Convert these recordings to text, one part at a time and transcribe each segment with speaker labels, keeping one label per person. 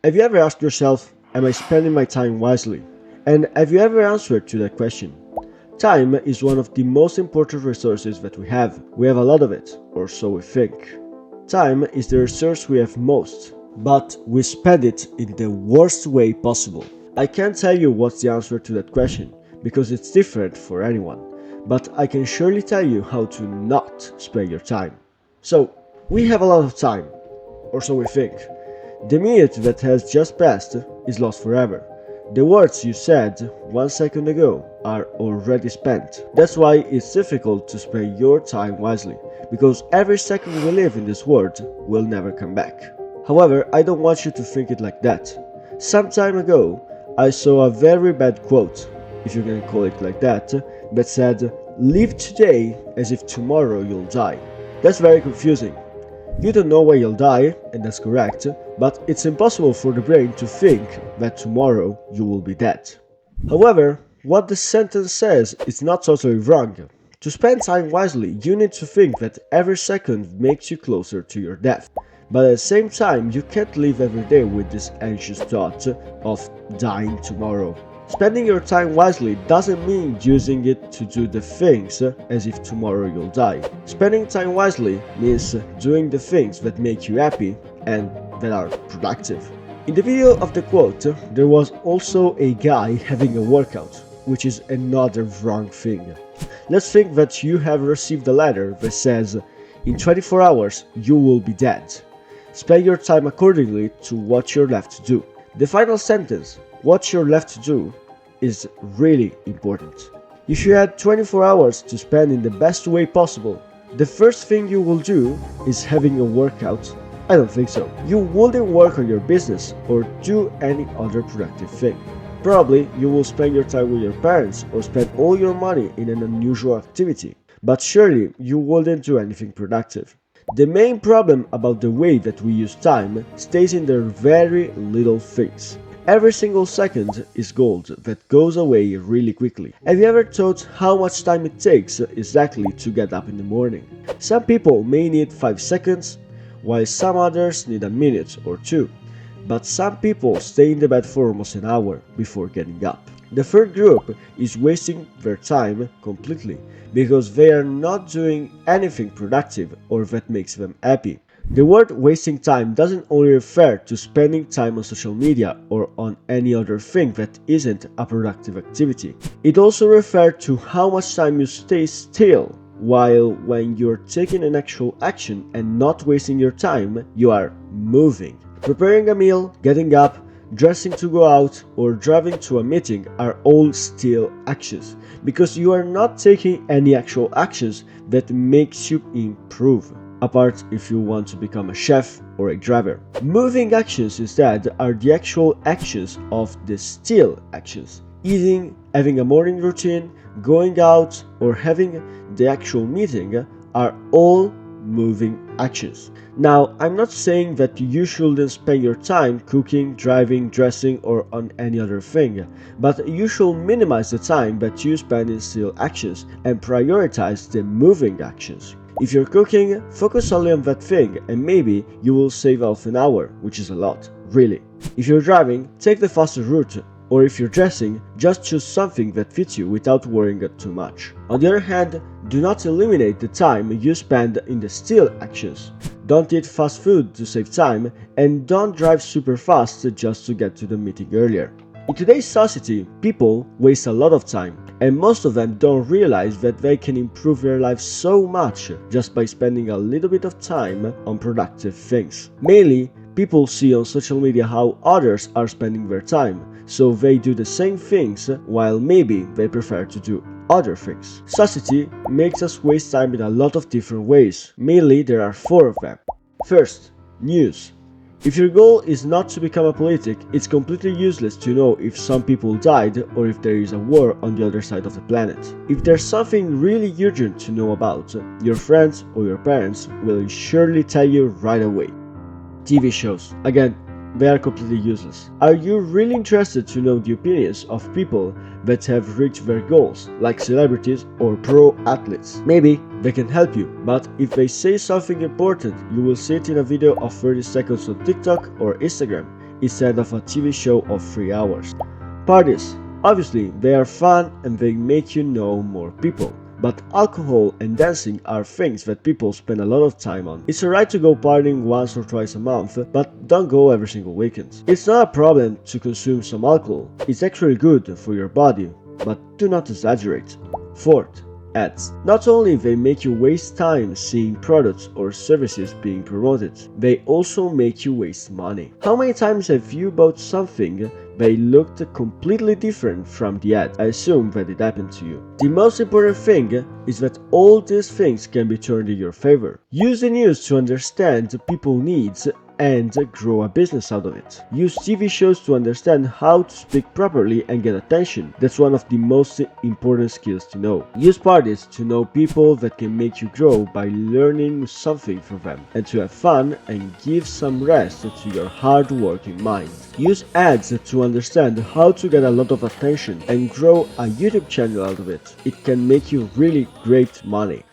Speaker 1: Have you ever asked yourself, am I spending my time wisely? And have you ever answered to that question? Time is one of the most important resources that we have. We have a lot of it, or so we think. Time is the resource we have most, but we spend it in the worst way possible. I can't tell you what's the answer to that question, because it's different for anyone, but I can surely tell you how to not spend your time. So, we have a lot of time, or so we think. The minute that has just passed is lost forever. The words you said 1 second ago are already spent. That's why it's difficult to spend your time wisely, because every second we live in this world will never come back. However, I don't want you to think it like that. Some time ago, I saw a very bad quote, if you can call it like that said, "Live today as if tomorrow you'll die." That's very confusing. You don't know when you'll die, and that's correct, but it's impossible for the brain to think that tomorrow you will be dead. However, what the sentence says is not totally wrong. To spend time wisely, you need to think that every second makes you closer to your death. But at the same time, you can't live every day with this anxious thought of dying tomorrow. Spending your time wisely doesn't mean using it to do the things as if tomorrow you'll die. Spending time wisely means doing the things that make you happy and that are productive. In the video of the quote, there was also a guy having a workout, which is another wrong thing. Let's think that you have received a letter that says, "In 24 hours you will be dead." Spend your time accordingly to what you're left to do. The final sentence, what you're left to do, is really important. If you had 24 hours to spend in the best way possible, the first thing you will do is having a workout? I don't think so. You wouldn't work on your business or do any other productive thing. Probably you will spend your time with your parents or spend all your money in an unusual activity, but surely you wouldn't do anything productive. The main problem about the way that we use time stays in the very little things. Every single second is gold that goes away really quickly. Have you ever thought how much time it takes exactly to get up in the morning? Some people may need 5 seconds, while some others need a minute or two. But some people stay in the bed for almost an hour before getting up. The third group is wasting their time completely because they are not doing anything productive or that makes them happy. The word wasting time doesn't only refer to spending time on social media or on any other thing that isn't a productive activity. It also refers to how much time you stay still, while when you're taking an actual action and not wasting your time, you are moving. Preparing a meal, getting up, dressing to go out, or driving to a meeting are all still actions, because you are not taking any actual actions that makes you improve. Apart if you want to become a chef or a driver. Moving actions instead are the actual actions of the still actions. Eating, having a morning routine, going out, or having the actual meeting are all moving actions. Now, I'm not saying that you shouldn't spend your time cooking, driving, dressing, or on any other thing, but you should minimize the time that you spend in still actions and prioritize the moving actions. If you're cooking, focus only on that thing and maybe you will save half an hour, which is a lot, really. If you're driving, take the faster route, or if you're dressing, just choose something that fits you without worrying too much. On the other hand, do not eliminate the time you spend in the still actions. Don't eat fast food to save time, and don't drive super fast just to get to the meeting earlier. In today's society, people waste a lot of time, and most of them don't realize that they can improve their lives so much just by spending a little bit of time on productive things. Mainly, people see on social media how others are spending their time, so they do the same things while maybe they prefer to do other things. Society makes us waste time in a lot of different ways. Mainly, there are 4 of them. First, news. If your goal is not to become a politic, it's completely useless to know if some people died or if there is a war on the other side of the planet. If there's something really urgent to know about, your friends or your parents will surely tell you right away. TV shows. Again, they are completely useless. Are you really interested to know the opinions of people that have reached their goals, like celebrities or pro athletes? Maybe they can help you, but if they say something important, you will see it in a video of 30 seconds on TikTok or Instagram, instead of a TV show of 3 hours. Parties. Obviously, they are fun and they make you know more people. But alcohol and dancing are things that people spend a lot of time on. It's alright to go partying once or twice a month, but don't go every single weekend. It's not a problem to consume some alcohol. It's actually good for your body, but do not exaggerate. Fourth, ads. Not only they make you waste time seeing products or services being promoted, they also make you waste money. How many times have you bought something they looked completely different from the ad? I assume that it happened to you. The most important thing is that all these things can be turned in your favor. Use the news to understand people's needs and grow a business out of it. Use TV shows to understand how to speak properly and get attention. That's one of the most important skills to know. Use parties to know people that can make you grow by learning something from them, and to have fun and give some rest to your hard-working mind. Use ads to understand how to get a lot of attention and grow a YouTube channel out of it. It can make you really great money.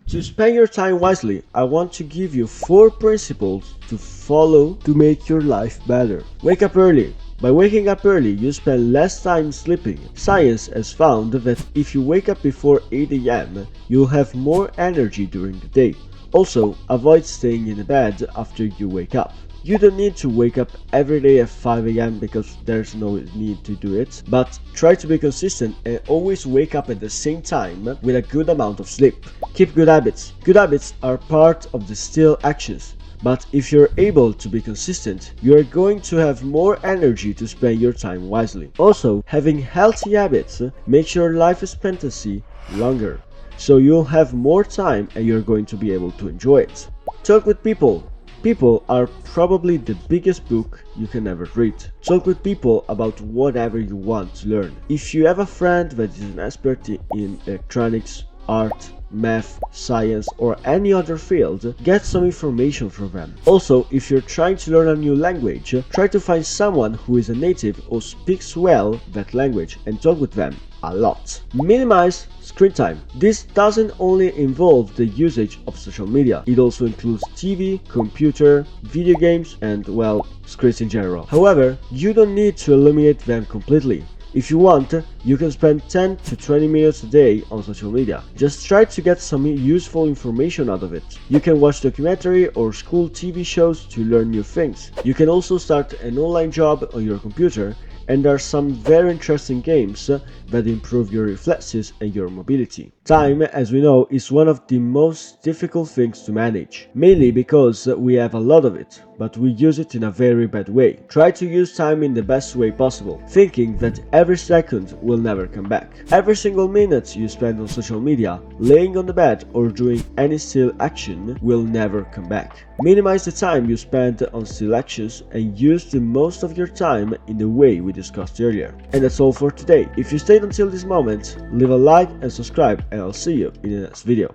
Speaker 1: To spend your time wisely, I want to give you 4 principles to follow to make your life better. Wake up early. By waking up early, you spend less time sleeping. Science has found that if you wake up before 8 AM, you'll have more energy during the day. Also, avoid staying in bed after you wake up. You don't need to wake up every day at 5 AM because there's no need to do it, but try to be consistent and always wake up at the same time with a good amount of sleep. Keep good habits. Good habits are part of the still actions, but if you're able to be consistent, you are going to have more energy to spend your time wisely. Also, having healthy habits makes your life expectancy longer, so you'll have more time and you're going to be able to enjoy it. Talk with people. People are probably the biggest book you can ever read. Talk with people about whatever you want to learn. If you have a friend that is an expert in electronics, art, math, science, or any other field, get some information from them. Also, if you're trying to learn a new language, try to find someone who is a native or speaks well that language and talk with them a lot. Minimize screen time. This doesn't only involve the usage of social media, it also includes TV, computer, video games, and, well, screens in general. However, you don't need to eliminate them completely. If you want, you can spend 10 to 20 minutes a day on social media. Just try to get some useful information out of it. You can watch documentary or school TV shows to learn new things. You can also start an online job on your computer, and there are some very interesting games that improve your reflexes and your mobility. Time, as we know, is one of the most difficult things to manage, mainly because we have a lot of it, but we use it in a very bad way. Try to use time in the best way possible, thinking that every second will never come back. Every single minute you spend on social media, laying on the bed or doing any still action will never come back. Minimize the time you spend on still actions and use the most of your time in the way we discussed earlier. And that's all for today. If you stayed until this moment, leave a like and subscribe, and I'll see you in the next video.